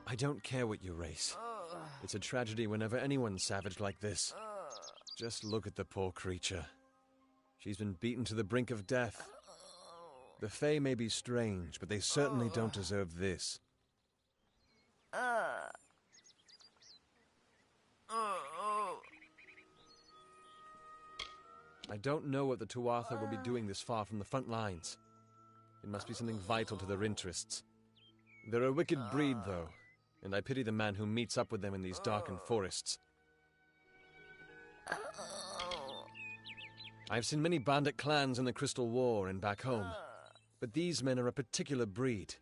I don't care what you race. It's a tragedy whenever anyone's savage like this. Just look at the poor creature. She's been beaten to the brink of death. The Fae may be strange, but they certainly don't deserve this. I don't know what the Tuatha will be doing this far from the front lines. It must be something vital to their interests. They're a wicked breed, though, and I pity the man who meets up with them in these darkened forests. I've seen many bandit clans in the Crystal War and back home, but these men are a particular breed.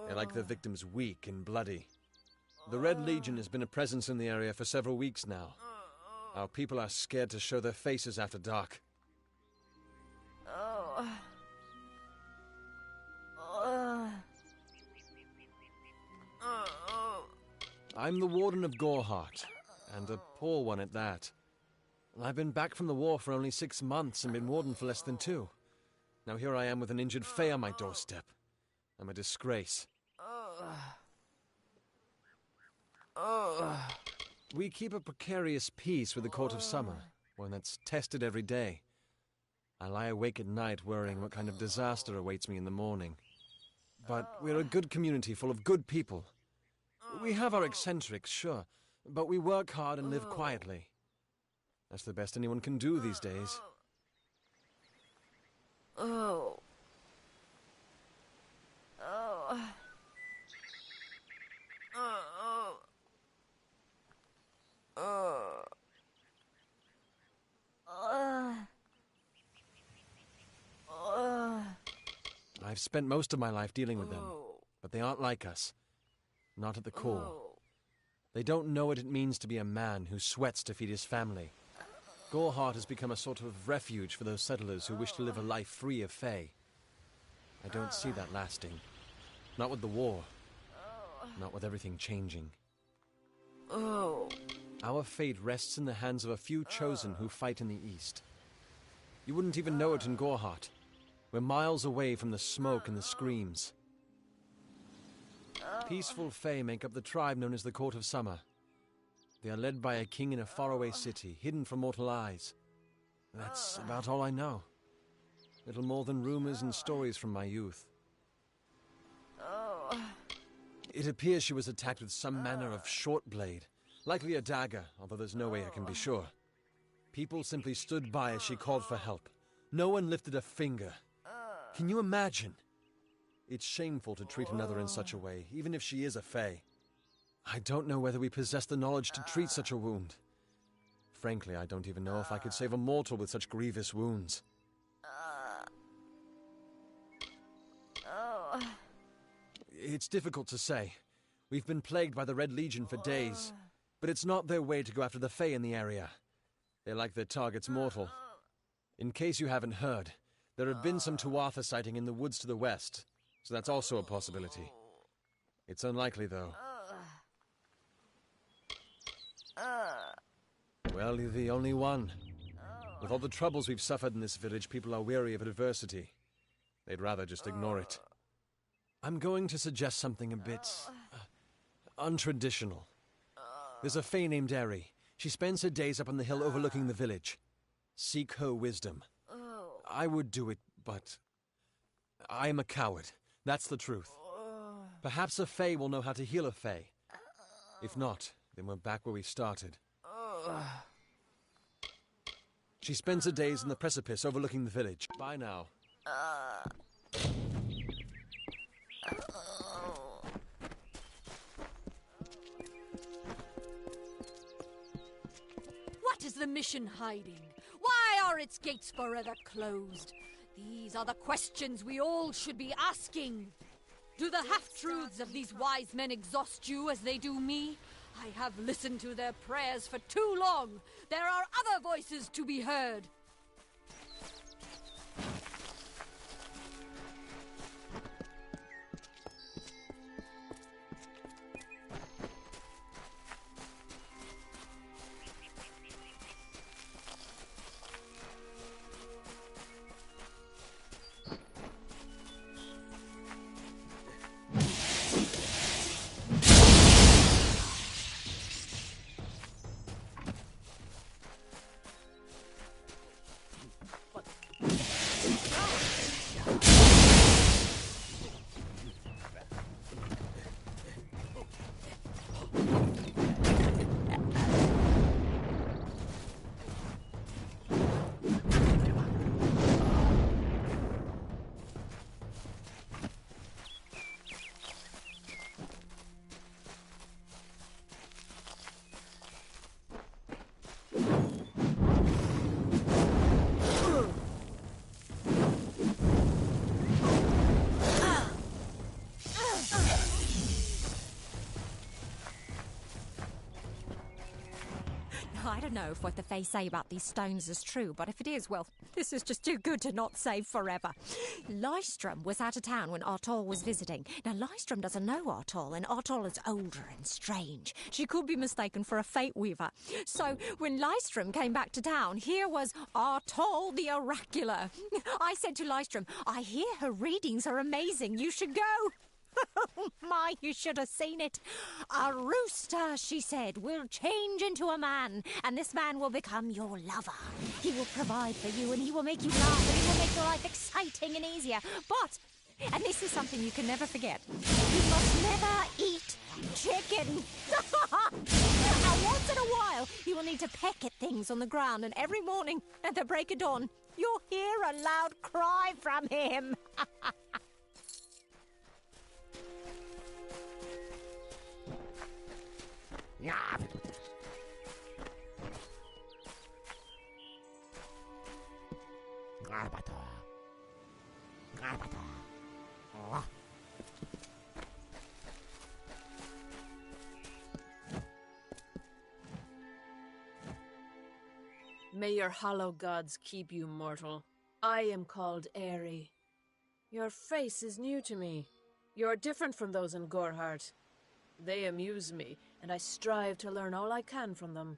They like their victims weak and bloody. The Red Legion has been a presence in the area for several weeks now. Our people are scared to show their faces after dark. I'm the Warden of Goreheart, and a poor one at that. I've been back from the war for only 6 months and been Warden for less than 2. Now here I am with an injured Fae on my doorstep. I'm a disgrace. We keep a precarious peace with the Court of Summer, one that's tested every day. I lie awake at night worrying what kind of disaster awaits me in the morning. But we're a good community full of good people. We have our eccentrics, sure, but we work hard and live quietly. That's the best anyone can do these days. I've spent most of my life dealing with them, but they aren't like us. Not at the core. They don't know what it means to be a man who sweats to feed his family. Goreheart has become a sort of refuge for those settlers who wish to live a life free of Fae. I don't see that lasting. Not with the war. Not with everything changing. Our fate rests in the hands of a few chosen who fight in the east. You wouldn't even know it in Goreheart. We're miles away from the smoke and the screams. Peaceful Fae make up the tribe known as the Court of Summer. They are led by a king in a faraway city, hidden from mortal eyes. That's about all I know. Little more than rumors and stories from my youth. It appears she was attacked with some manner of short blade, likely a dagger, although there's no way I can be sure. People simply stood by as she called for help. No one lifted a finger. Can you imagine? It's shameful to treat another in such a way, even if she is a Fae. I don't know whether we possess the knowledge to treat such a wound. Frankly, I don't even know if I could save a mortal with such grievous wounds. It's difficult to say. We've been plagued by the Red Legion for days, but it's not their way to go after the Fae in the area. They like their targets mortal. In case you haven't heard, there have been some Tuatha sighting in the woods to the west, so that's also a possibility. It's unlikely, though. Well, you're the only one. With all the troubles we've suffered in this village, people are weary of adversity. They'd rather just ignore it. I'm going to suggest something a bit untraditional. There's a Fae named Eri. She spends her days up on the hill overlooking the village. Seek her wisdom. I would do it, but I am a coward. That's the truth. Perhaps a Fae will know how to heal a Fae. If not, then we're back where we started. She spends her days in the precipice overlooking the village. Bye now. What is the mission hiding? Why are are its gates forever closed? These are the questions we all should be asking. Do the half-truths of these wise men exhaust you as they do me? I have listened to their prayers for too long. There are other voices to be heard. I don't know if what the Fae say about these stones is true, but if it is, well, this is just too good to not save forever. Lystrom was out of town when Artol was visiting. Now, Lystrom doesn't know Artol, and Artol is older and strange. She could be mistaken for a Fate Weaver. So, when Lystrom came back to town, here was Artol the Oracular. I said to Lystrom, I hear her readings are amazing. You should go. Oh my, you should have seen it. A rooster, she said, will change into a man, and this man will become your lover. He will provide for you, and he will make you laugh, and he will make your life exciting and easier. But, and this is something you can never forget, you must never eat chicken. And once in a while, you will need to peck at things on the ground, and every morning at the break of dawn, you'll hear a loud cry from him. May your hollow gods keep you mortal. I am called Aerie. Your face is new to me. You're different from those in Gorhart. They amuse me, and I strive to learn all I can from them.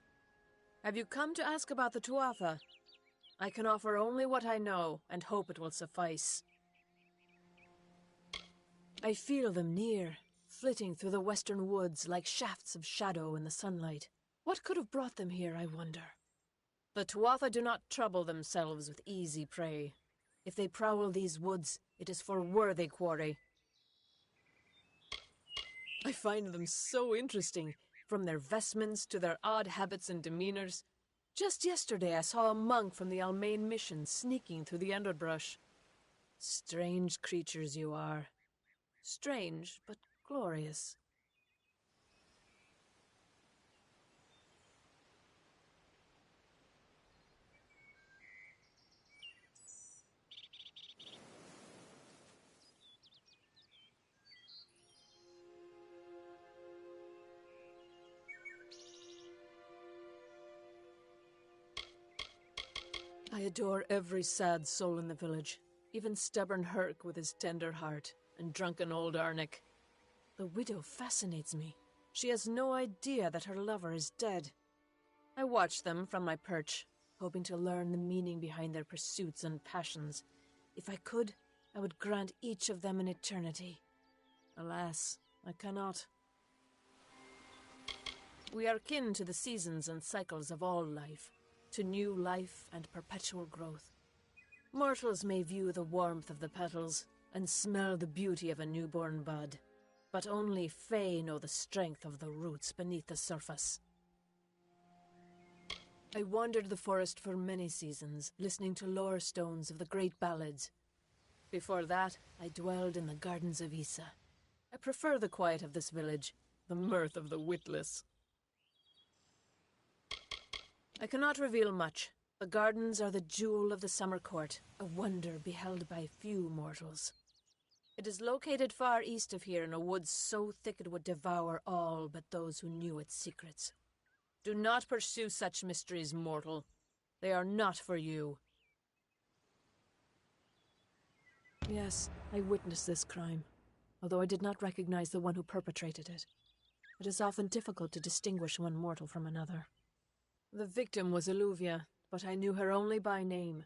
Have you come to ask about the Tuatha? I can offer only what I know, and hope it will suffice. I feel them near, flitting through the western woods like shafts of shadow in the sunlight. What could have brought them here, I wonder? The Tuatha do not trouble themselves with easy prey. If they prowl these woods, it is for worthy quarry. I find them so interesting, from their vestments to their odd habits and demeanors. Just yesterday I saw a monk from the Almain mission sneaking through the underbrush. Strange creatures you are. Strange, but glorious. I adore every sad soul in the village, even stubborn Herc with his tender heart, and drunken old Arnick. The widow fascinates me. She has no idea that her lover is dead. I watch them from my perch, hoping to learn the meaning behind their pursuits and passions. If I could, I would grant each of them an eternity. Alas, I cannot. We are kin to the seasons and cycles of all life, to new life and perpetual growth. Mortals may view the warmth of the petals and smell the beauty of a newborn bud, but only Fae know the strength of the roots beneath the surface. I wandered the forest for many seasons, listening to lore stones of the great ballads. Before that, I dwelled in the gardens of Issa. I prefer the quiet of this village, the mirth of the witless. I cannot reveal much, The gardens are the jewel of the summer court, a wonder beheld by few mortals. It is located far east of here in a wood so thick it would devour all but those who knew its secrets. Do not pursue such mysteries, mortal. They are not for you. Yes, I witnessed this crime, although I did not recognize the one who perpetrated it. It is often difficult to distinguish one mortal from another. The victim was Illuvia, but I knew her only by name.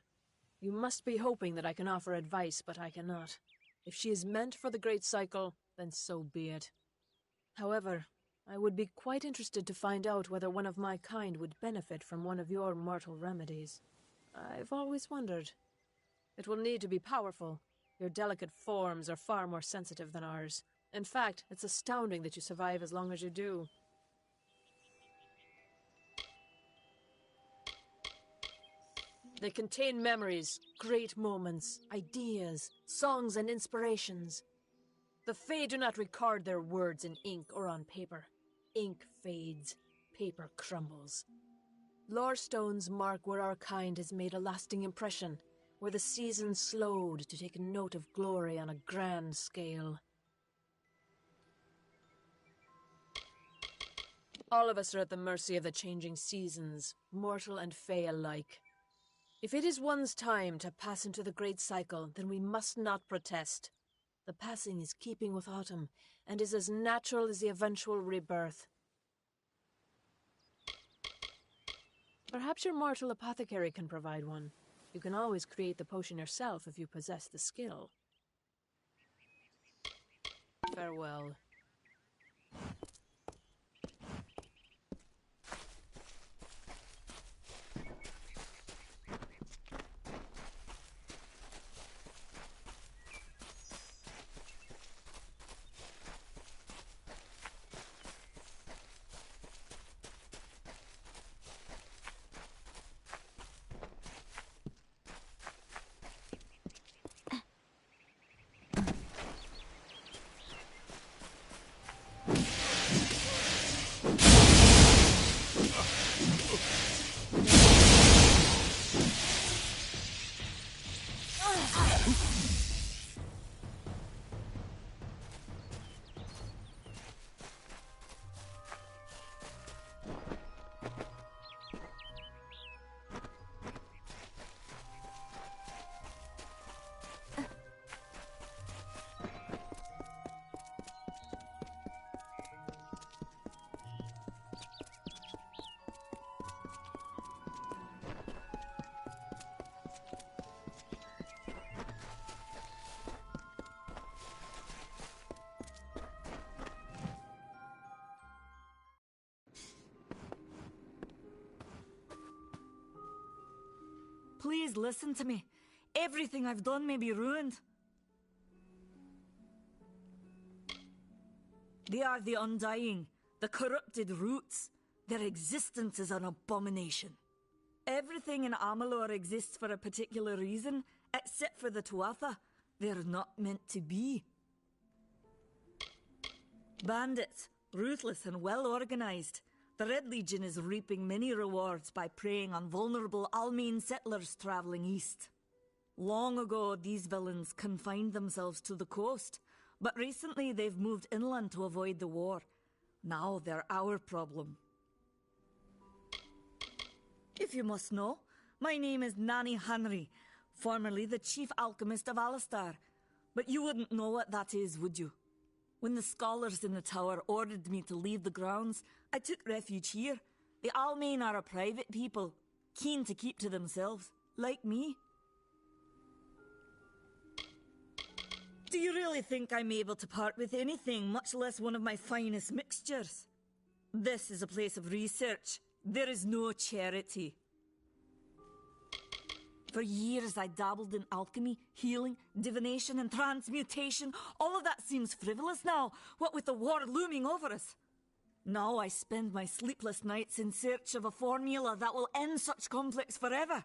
You must be hoping that I can offer advice, but I cannot. If she is meant for the Great Cycle, then so be it. However, I would be quite interested to find out whether one of my kind would benefit from one of your mortal remedies. I've always wondered. It will need to be powerful. Your delicate forms are far more sensitive than ours. In fact, it's astounding that you survive as long as you do. They contain memories, great moments, ideas, songs and inspirations. The Fae do not record their words in ink or on paper. Ink fades, paper crumbles. Lore stones mark where our kind has made a lasting impression, where the seasons slowed to take note of glory on a grand scale. All of us are at the mercy of the changing seasons, mortal and Fae alike. If it is one's time to pass into the Great Cycle, then we must not protest. The passing is keeping with autumn, and is as natural as the eventual rebirth. Perhaps your mortal apothecary can provide one. You can always create the potion yourself if you possess the skill. Farewell. Please listen to me. Everything I've done may be ruined. They are the Undying, the corrupted roots. Their existence is an abomination. Everything in Amalur exists for a particular reason, except for the Tuatha. They're not meant to be. Bandits, ruthless and well organized. The Red Legion is reaping many rewards by preying on vulnerable Almane settlers traveling east. Long ago, these villains confined themselves to the coast, but recently they've moved inland to avoid the war. Now they're our problem. If you must know, my name is Nanny Henry, formerly the chief alchemist of Alistar. But you wouldn't know what that is, would you? When the scholars in the tower ordered me to leave the grounds, I took refuge here. The Almane are a private people, keen to keep to themselves, like me. Do you really think I'm able to part with anything, much less one of my finest mixtures? This is a place of research. There is no charity. For years I dabbled in alchemy, healing, divination and transmutation. All of that seems frivolous now, what with the war looming over us. Now I spend my sleepless nights in search of a formula that will end such conflicts forever.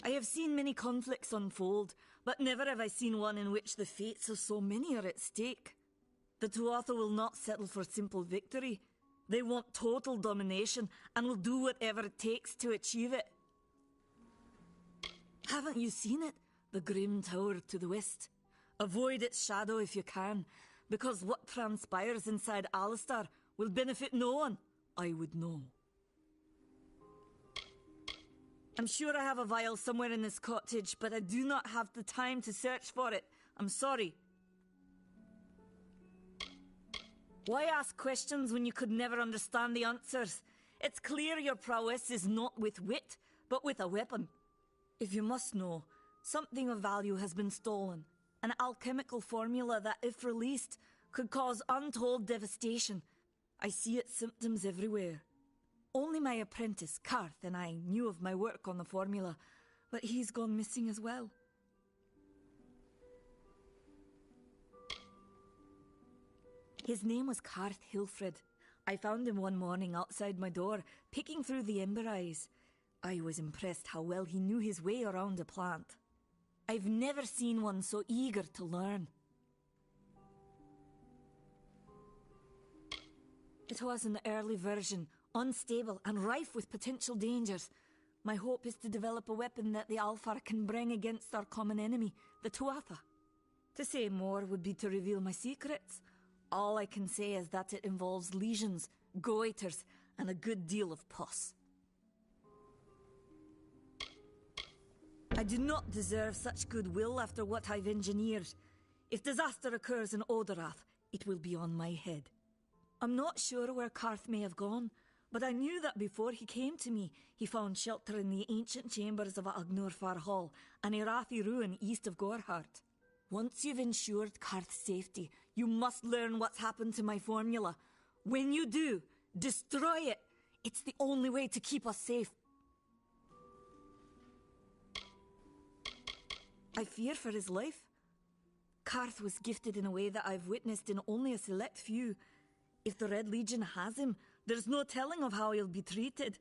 I have seen many conflicts unfold, but never have I seen one in which the fates of so many are at stake. The Tuatha will not settle for simple victory. They want total domination and will do whatever it takes to achieve it. Haven't you seen it? The grim tower to the west. Avoid its shadow if you can, because what transpires inside Alistar will benefit no one. I would know. I'm sure I have a vial somewhere in this cottage, but I do not have the time to search for it. I'm sorry. Why ask questions when you could never understand the answers? It's clear your prowess is not with wit, but with a weapon. If you must know, something of value has been stolen. An alchemical formula that, if released, could cause untold devastation. I see its symptoms everywhere. Only my apprentice, Karth, and I knew of my work on the formula, but he's gone missing as well. His name was Karth Hilfred. I found him one morning outside my door, picking through the ember eyes. I was impressed how well he knew his way around a plant. I've never seen one so eager to learn. It was an early version, unstable and rife with potential dangers. My hope is to develop a weapon that the Alfar can bring against our common enemy, the Tuatha. To say more would be to reveal my secrets. All I can say is that it involves lesions, goiters, and a good deal of pus. I do not deserve such goodwill after what I've engineered. If disaster occurs in Odorath, it will be on my head. I'm not sure where Karth may have gone, but I knew that before he came to me, he found shelter in the ancient chambers of Agnurfar Hall, an Irathi ruin east of Gorhart. Once you've ensured Karth's safety, you must learn what's happened to my formula. When you do, destroy it. It's the only way to keep us safe. I fear for his life. Karth was gifted in a way that I've witnessed in only a select few. If the Red Legion has him, there's no telling of how he'll be treated.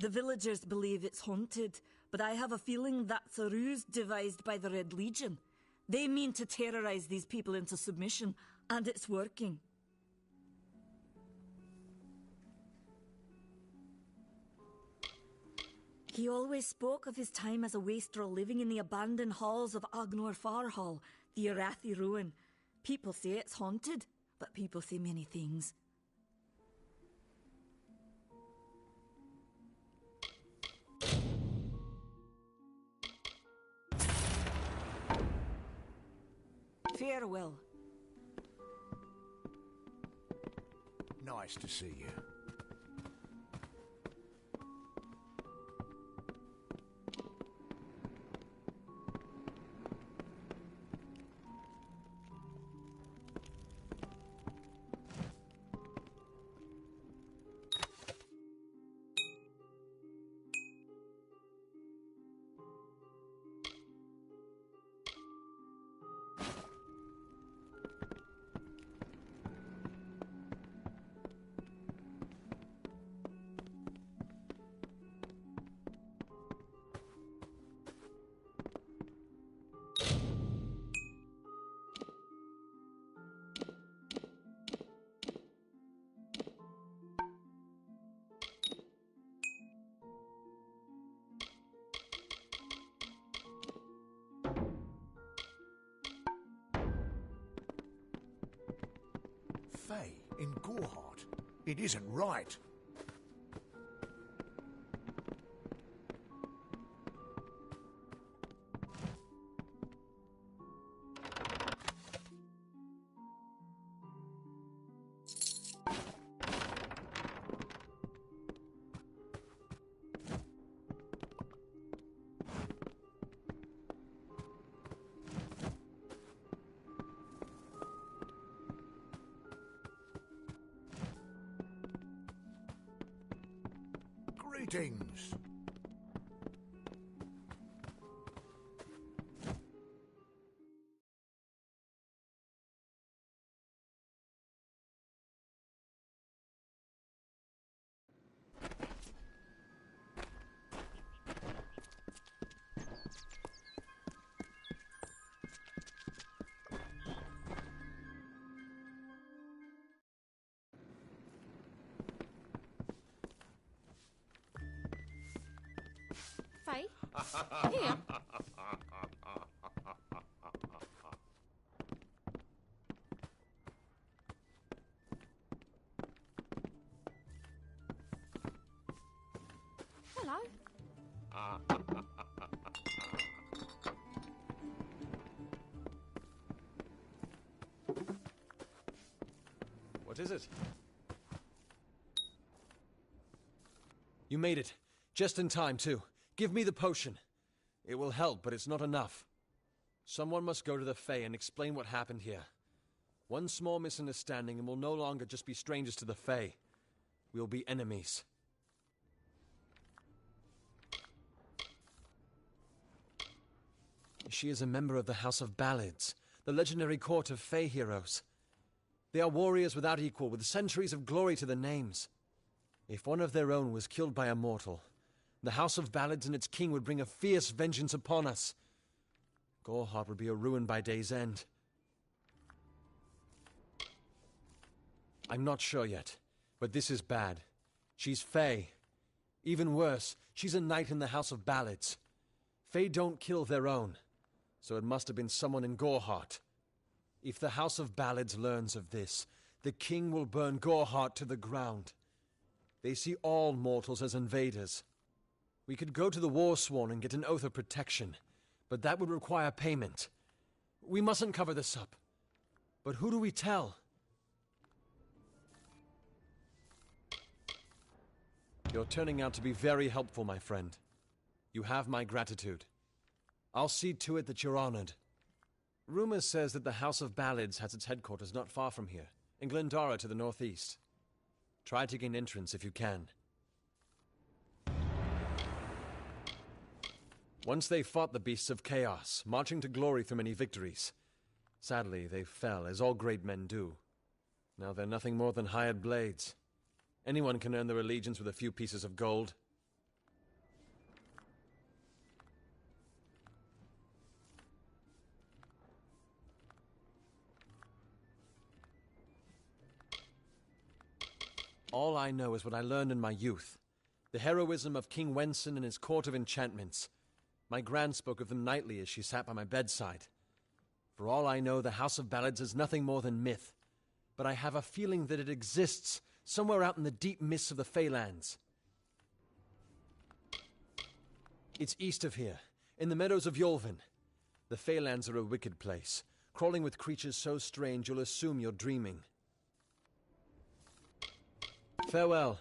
The villagers believe it's haunted, but I have a feeling that's a ruse devised by the Red Legion. They mean to terrorize these people into submission, and it's working. He always spoke of his time as a wastrel living in the abandoned halls of Agnurfar Hall, the Irathi ruin. People say it's haunted, but people say many things. Farewell. Nice to see you. Faye, in Gorhart. It isn't right. Greetings. Here. Hello. What is it? You made it. Just in time, too. Give me the potion. It will help, but it's not enough. Someone must go to the Fae and explain what happened here. One small misunderstanding and we'll no longer just be strangers to the Fae. We'll be enemies. She is a member of the House of Ballads, the legendary court of Fae heroes. They are warriors without equal, with centuries of glory to their names. If one of their own was killed by a mortal, the House of Ballads and its king would bring a fierce vengeance upon us. Gorehart would be a ruin by day's end. I'm not sure yet, but this is bad. She's Fae. Even worse, she's a knight in the House of Ballads. Fae don't kill their own, so it must have been someone in Gorehart. If the House of Ballads learns of this, the king will burn Gorehart to the ground. They see all mortals as invaders. We could go to the Warsworn and get an oath of protection, but that would require payment. We mustn't cover this up. But who do we tell? You're turning out to be very helpful, my friend. You have my gratitude. I'll see to it that you're honored. Rumor says that the House of Ballads has its headquarters not far from here, in Glendara to the northeast. Try to gain entrance if you can. Once they fought the beasts of chaos, marching to glory through many victories. Sadly, they fell, as all great men do. Now they're nothing more than hired blades. Anyone can earn their allegiance with a few pieces of gold. All I know is what I learned in my youth. The heroism of King Wenson and his court of enchantments. My gran spoke of them nightly as she sat by my bedside. For all I know, the House of Ballads is nothing more than myth. But I have a feeling that it exists somewhere out in the deep mists of the Feylands. It's east of here, in the meadows of Yolvin. The Feylands are a wicked place, crawling with creatures so strange you'll assume you're dreaming. Farewell.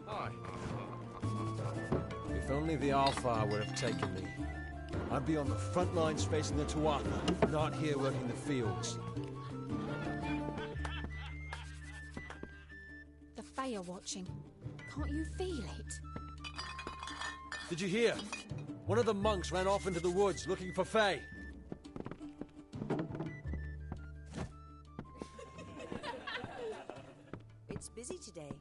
Hi. If only the Alfar would have taken me. I'd be on the front lines facing the Tuatha, not here working the fields. The Fae are watching. Can't you feel it? Did you hear? One of the monks ran off into the woods looking for Fae. It's busy today.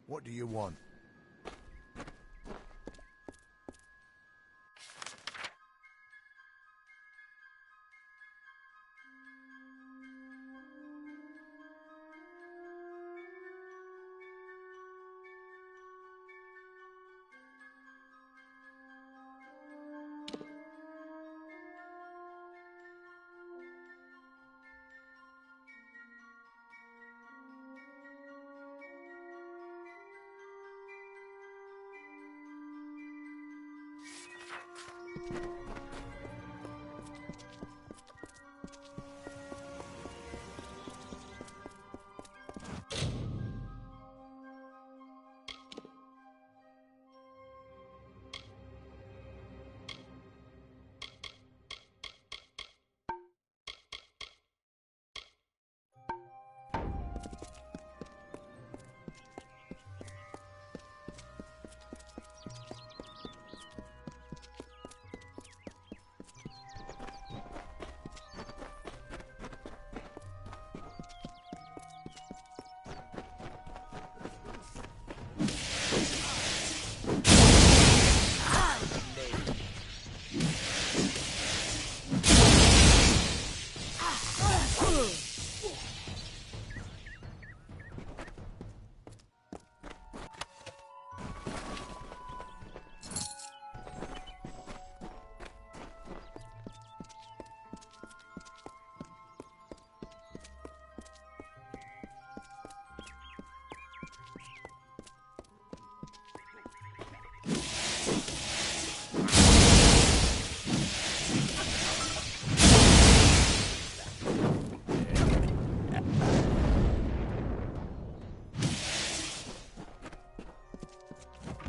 What do you want?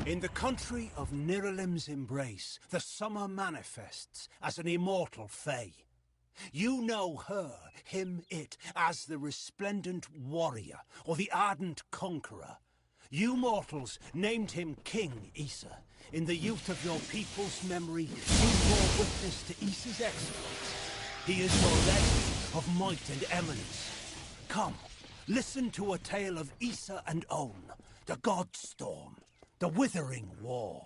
In the country of Niralim's embrace, the summer manifests as an immortal fae. You know her, him, it, as the resplendent warrior, or the ardent conqueror. You mortals named him King Issa. In the youth of your people's memory, you bore witness to Issa's exploits. He is your legend of might and eminence. Come, listen to a tale of Issa and On, the Godstorm, the Withering War.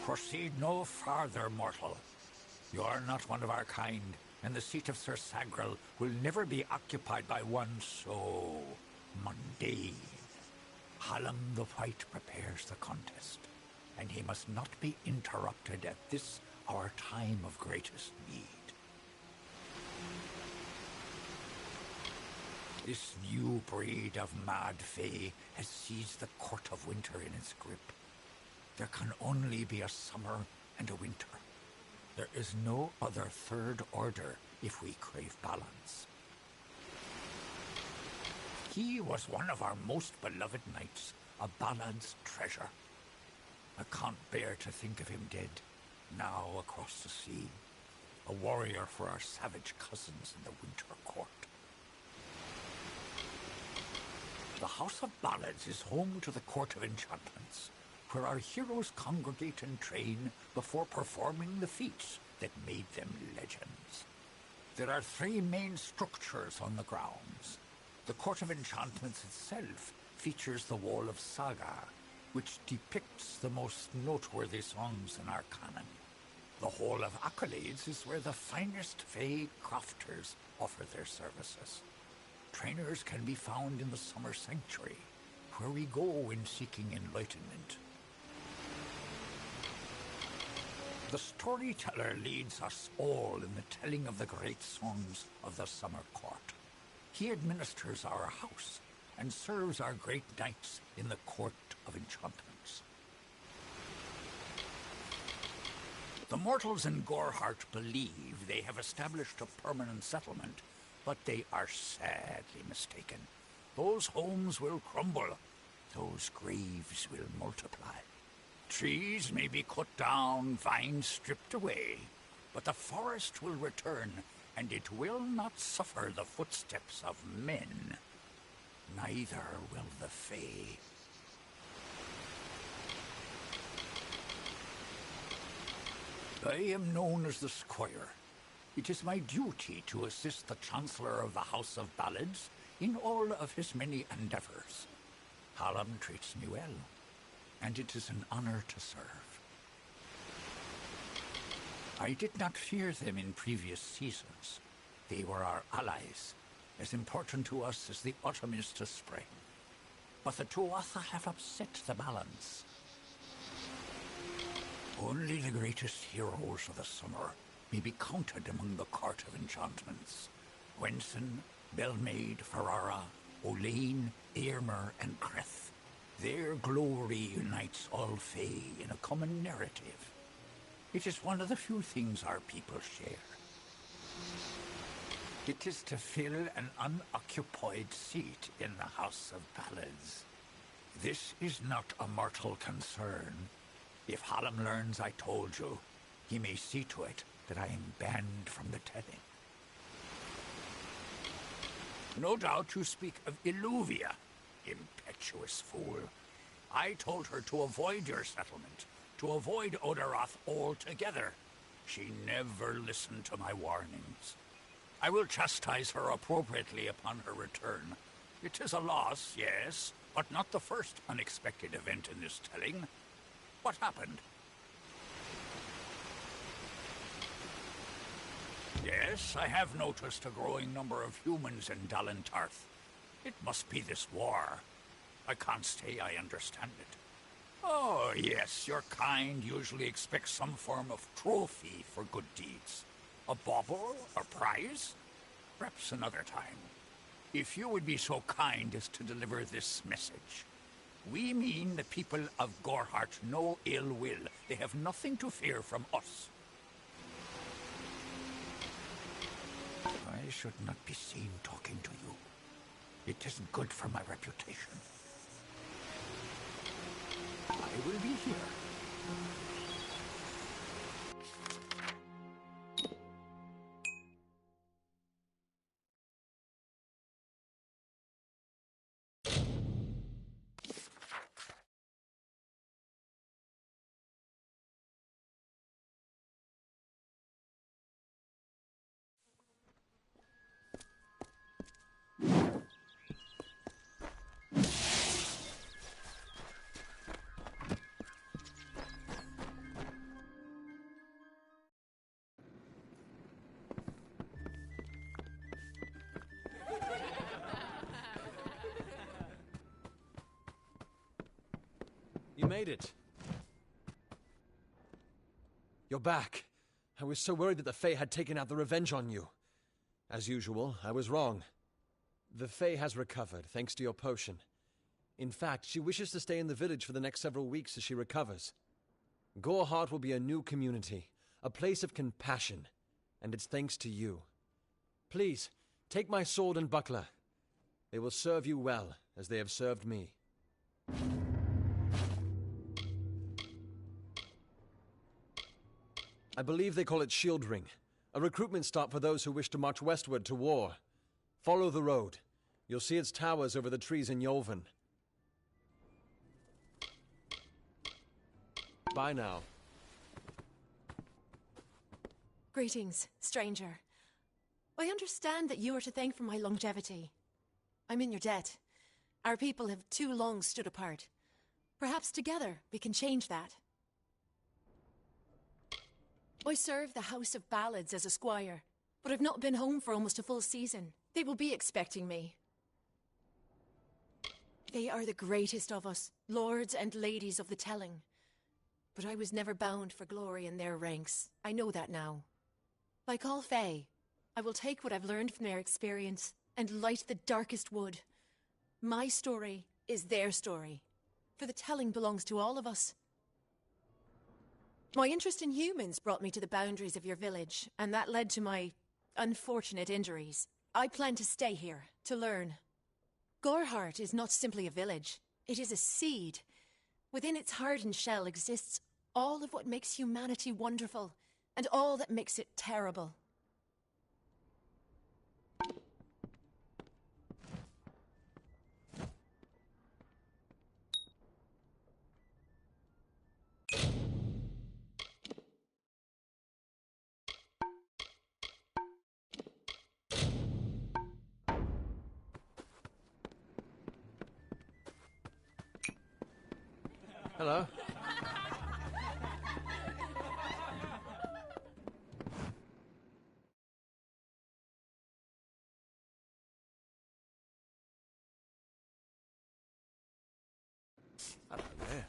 Proceed no farther, mortal. You are not one of our kind, and the seat of Sir Sagrel will never be occupied by one so mundane. Hallam the White prepares the contest, and he must not be interrupted at this our time of greatest need. This new breed of mad fae has seized the Court of Winter in its grip. There can only be a summer and a winter. There is no other third order if we crave balance. He was one of our most beloved knights, a ballad's treasure. I can't bear to think of him dead, now across the sea, a warrior for our savage cousins in the Winter Court. The House of Ballads is home to the Court of Enchantments, where our heroes congregate and train before performing the feats that made them legends. There are 3 main structures on the grounds. The Court of Enchantments itself features the Wall of Saga, which depicts the most noteworthy songs in our canon. The Hall of Accolades is where the finest Fae crafters offer their services. Trainers can be found in the Summer Sanctuary, where we go in seeking enlightenment. The storyteller leads us all in the telling of the great songs of the summer court. He administers our house and serves our great knights in the court of enchantments. The mortals in Gorehart believe they have established a permanent settlement, but they are sadly mistaken. Those homes will crumble. Those graves will multiply. Trees may be cut down, vines stripped away, but the forest will return, and it will not suffer the footsteps of men. Neither will the Fae. I am known as the Squire. It is my duty to assist the Chancellor of the House of Ballads in all of his many endeavors. Hallam treats me well, and it is an honor to serve. I did not fear them in previous seasons. They were our allies, as important to us as the autumn is to spring. But the Tuatha have upset the balance. Only the greatest heroes of the summer may be counted among the court of enchantments. Wenson, Belmaid, Ferrara, Olaine, Eärmer, and Creth. Their glory unites all Fae in a common narrative. It is one of the few things our people share. It is to fill an unoccupied seat in the House of Ballads. This is not a mortal concern. If Hallam learns I told you, he may see to it that I am banned from the telling. No doubt you speak of Illuvia, impetuous fool. I told her to avoid your settlement, to avoid Odorath altogether. She never listened to my warnings. I will chastise her appropriately upon her return. It is a loss, yes, but not the first unexpected event in this telling. What happened? Yes, I have noticed a growing number of humans in Dalentarth. It must be this war. I can't say I understand it. Oh, yes, your kind usually expects some form of trophy for good deeds. A bauble? A prize? Perhaps another time. If you would be so kind as to deliver this message. We mean the people of Gorehart no ill will. They have nothing to fear from us. I should not be seen talking to you. It isn't good for my reputation. I will be here. You made it. You're back. I was so worried that the Fae had taken out the revenge on you. As usual, I was wrong. The Fae has recovered, thanks to your potion. In fact, she wishes to stay in the village for the next several weeks as she recovers. Gorehart will be a new community, a place of compassion, and it's thanks to you. Please, take my sword and buckler. They will serve you well, as they have served me. I believe they call it Shield Ring, a recruitment stop for those who wish to march westward to war. Follow the road. You'll see its towers over the trees in Yolven. Bye now. Greetings, stranger. I understand that you are to thank for my longevity. I'm in your debt. Our people have too long stood apart. Perhaps together we can change that. I serve the House of Ballads as a squire, but I've not been home for almost a full season. They will be expecting me. They are the greatest of us, lords and ladies of the telling. but I was never bound for glory in their ranks. I know that now. Like all Fae, I will take what I've learned from their experience and light the darkest wood. My story is their story, for the telling belongs to all of us. My interest in humans brought me to the boundaries of your village, and that led to my unfortunate injuries. I plan to stay here, to learn. Goreheart is not simply a village. It is a seed. Within its hardened shell exists all of what makes humanity wonderful, and all that makes it terrible. Hello. Hello there.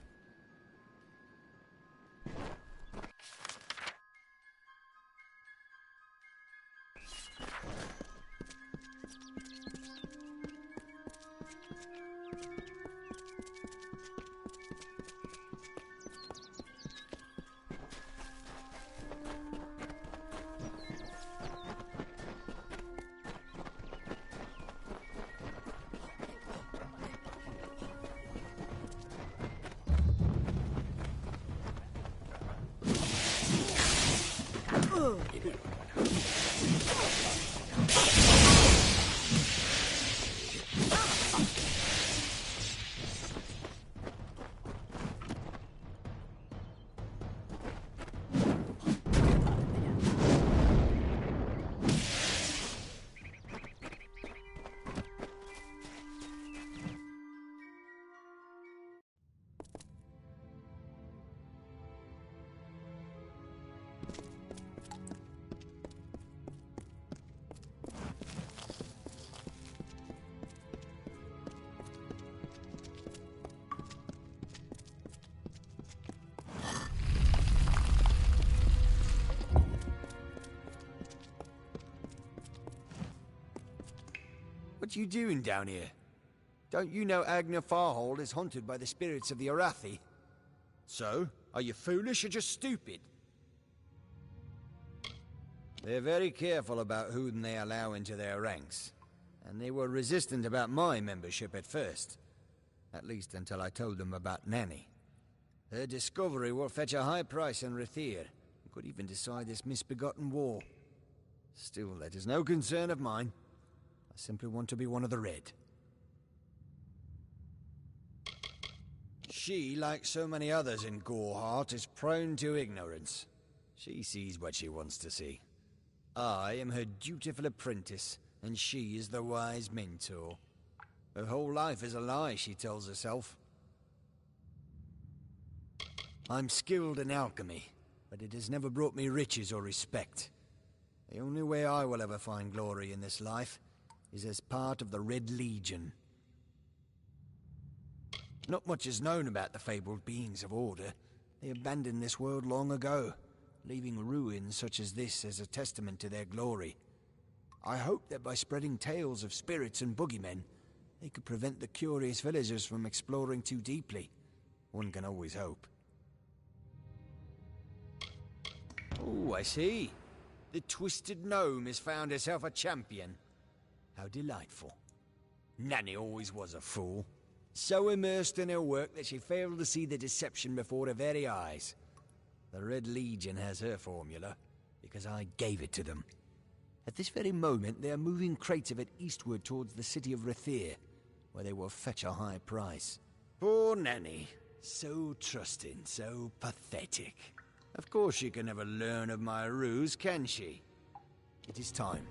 What you doing down here? Don't you know Agna Farhold is haunted by the spirits of the Arathi? So, are you foolish or just stupid? They're very careful about who they allow into their ranks, and they were resistant about my membership at first. At least until I told them about Nanny. Her discovery will fetch a high price in Rathir, and could even decide this misbegotten war. Still, that is no concern of mine. I simply want to be one of the Red. She, like so many others in Goreheart, is prone to ignorance. She sees what she wants to see. I am her dutiful apprentice, and she is the wise mentor. Her whole life is a lie, she tells herself. I'm skilled in alchemy, but it has never brought me riches or respect. The only way I will ever find glory in this life is as part of the Red Legion. Not much is known about the fabled beings of Order. They abandoned this world long ago, leaving ruins such as this as a testament to their glory. I hope that by spreading tales of spirits and boogeymen, they could prevent the curious villagers from exploring too deeply. One can always hope. Oh, I see. The Twisted Gnome has found herself a champion. How delightful. Nanny always was a fool. So immersed in her work that she failed to see the deception before her very eyes. The Red Legion has her formula, because I gave it to them. At this very moment, they are moving crates of it eastward towards the city of Rathir, where they will fetch a high price. Poor Nanny. So trusting, so pathetic. Of course she can never learn of my ruse, can she? It is time.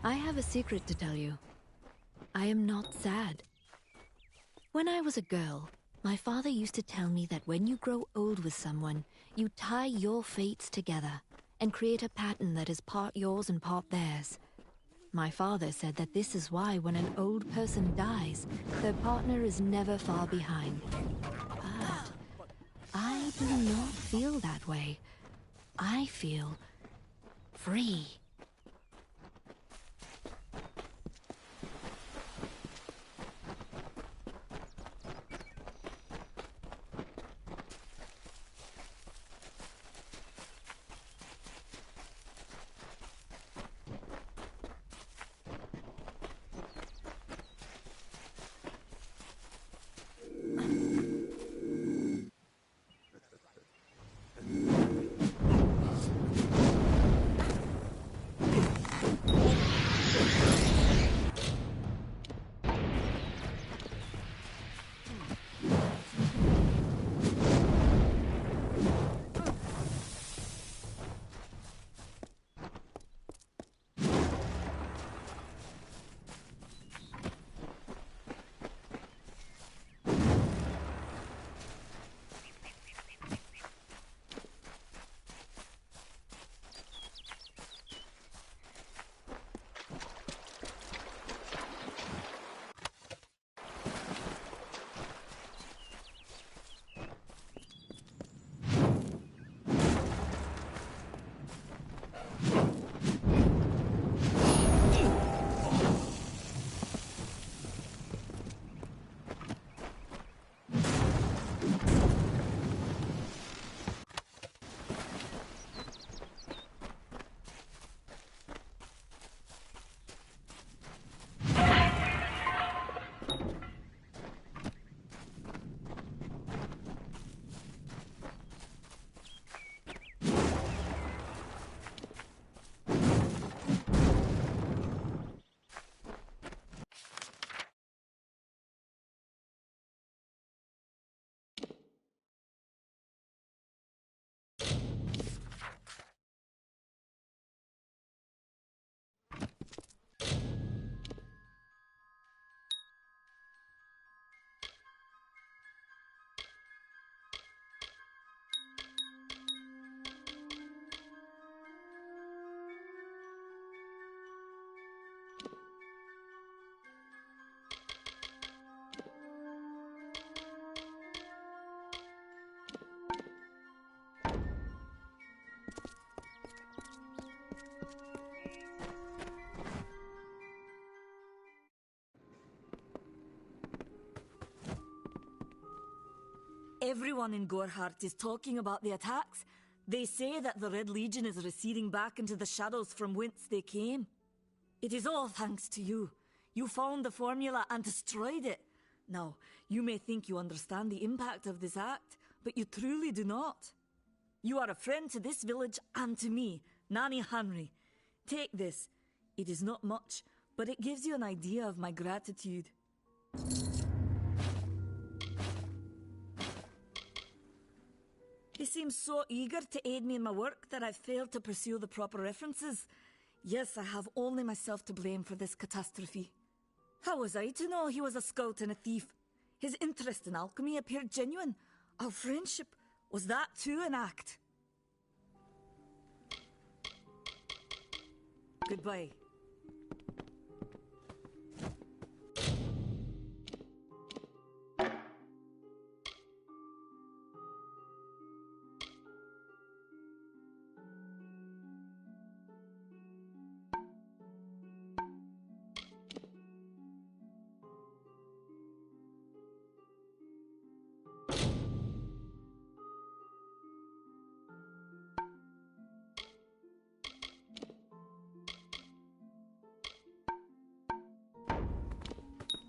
I have a secret to tell you. I am not sad. When I was a girl, my father used to tell me that when you grow old with someone, you tie your fates together and create a pattern that is part yours and part theirs. My father said that this is why when an old person dies, their partner is never far behind. But I do not feel that way. I feel free. Everyone in Gorhart is talking about the attacks. They say that the Red Legion is receding back into the shadows from whence they came. It is all thanks to you. You found the formula and destroyed it. Now, you may think you understand the impact of this act, but you truly do not. You are a friend to this village and to me, Nanny Henry. Take this. It is not much, but it gives you an idea of my gratitude. He seems so eager to aid me in my work that I've failed to pursue the proper references. Yes, I have only myself to blame for this catastrophe. How was I to know he was a scout and a thief? His interest in alchemy appeared genuine. Our friendship, was that too an act? Goodbye.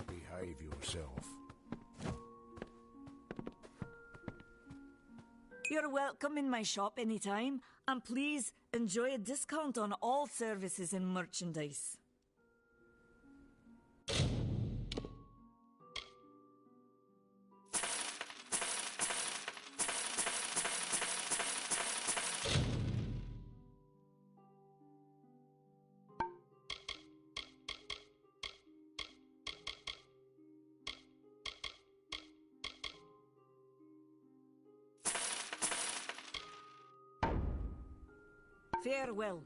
Behave yourself. You're welcome in my shop anytime, and please enjoy a discount on all services and merchandise. Farewell.